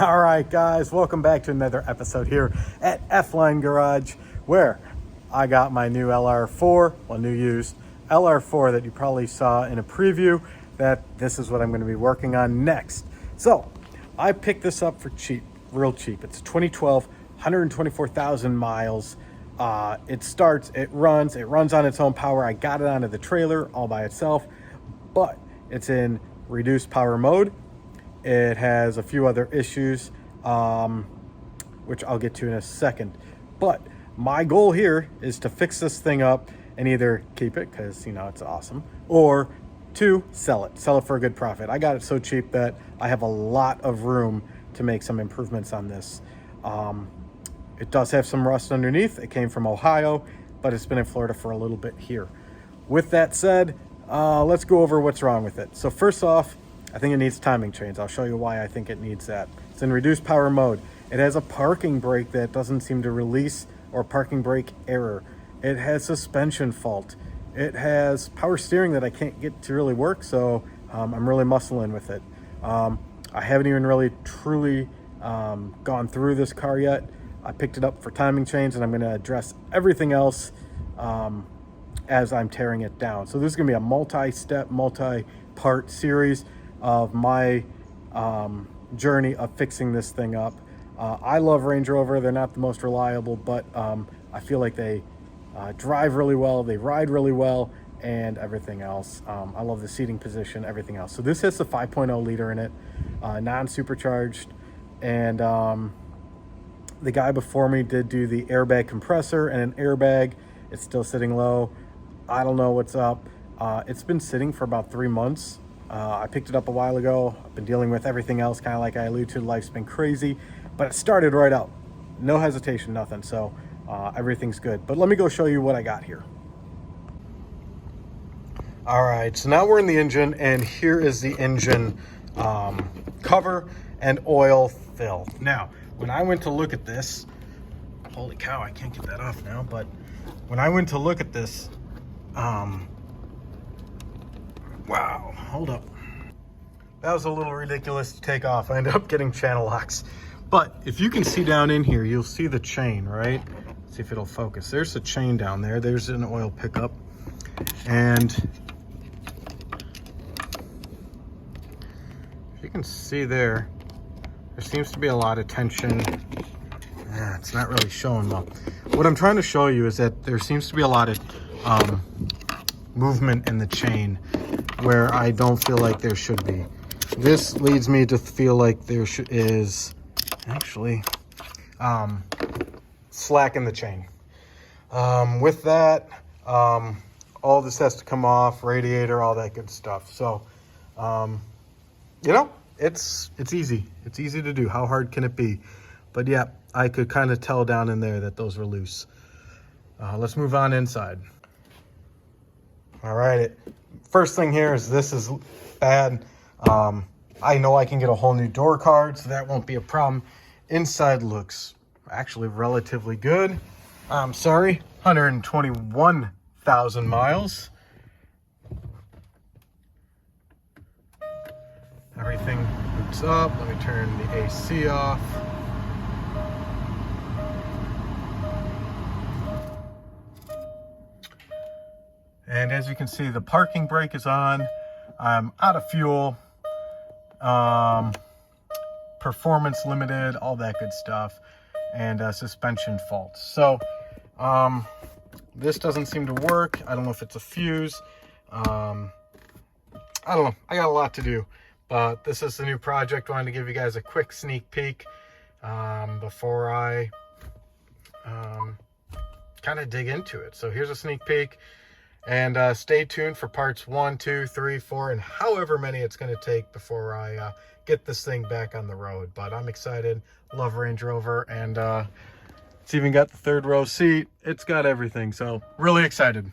All right, guys, welcome back to another episode here at F-Line Garage, where I got my new LR4, well, new used LR4 that you probably saw in a preview, that this is what I'm going to be working on next. So I picked this up for cheap, real cheap. It's 2012, 124,000 miles. It runs on its own power. I got it onto the trailer all by itself, but it's in reduced power mode. It has a few other issues, which I'll get to in a second. But my goal here is to fix this thing up and either keep it, because, you know, it's awesome, or to sell it for a good profit. I got it so cheap that I have a lot of room to make some improvements on this. It does have some rust underneath. It came from Ohio, but it's been in Florida for a little bit here. With that said, let's go over what's wrong with it. So first off, I think it needs timing chains. I'll show you why I think it needs that. It's in reduced power mode. It has a parking brake that doesn't seem to release, or parking brake error. It has suspension fault. It has power steering that I can't get to really work, so I'm really muscling with it. I haven't even really truly gone through this car yet. I picked it up for timing chains, and I'm going to address everything else as I'm tearing it down. So this is going to be a multi-step, multi-part series of my journey of fixing this thing up. I love Range Rover. They're not the most reliable, but I feel like they drive really well, they ride really well, and everything else. I love the seating position, everything else. So this has the 5.0 liter in it, non-supercharged, and the guy before me did do the airbag compressor and an airbag. It's still sitting low. I don't know what's up. It's been sitting for about 3 months. I picked it up a while ago. I've been dealing with everything else, kind of like I alluded to. Life's been crazy, but it started right out. No hesitation, nothing. So everything's good. But let me go show you what I got here. All right, so now we're in the engine, and here is the engine cover and oil fill. Now, when I went to look at this, holy cow, I can't get that off now, but when I went to look at this, wow, hold up. That was a little ridiculous to take off. I ended up getting channel locks. But if you can see down in here, you'll see the chain, right? Let's see if it'll focus. There's the chain down there. There's an oil pickup. And if you can see there seems to be a lot of tension. Yeah, it's not really showing well. What I'm trying to show you is that there seems to be a lot of movement in the chain where I don't feel like there should be. This leads me to feel like there is actually slack in the chain. With that, all this has to come off, radiator, all that good stuff. So, you know, it's easy. It's easy to do. How hard can it be? But yeah, I could kind of tell down in there that those were loose. Let's move on inside. All right, first thing here is this is bad. I know I can get a whole new door card, so that won't be a problem. Inside looks actually relatively good. I'm sorry, 121,000 miles. Everything boots up. Let me turn the AC off. And as you can see, the parking brake is on. I'm out of fuel. Performance limited, all that good stuff. And suspension faults. So this doesn't seem to work. I don't know if it's a fuse. I don't know. I got a lot to do. But this is the new project. Wanted to give you guys a quick sneak peek before I kind of dig into it. So here's a sneak peek. And stay tuned for parts 1, 2, 3, 4, and however many it's going to take before I get this thing back on the road. But I'm excited. Love Range Rover. And it's even got the third row seat. It's got everything. So really excited.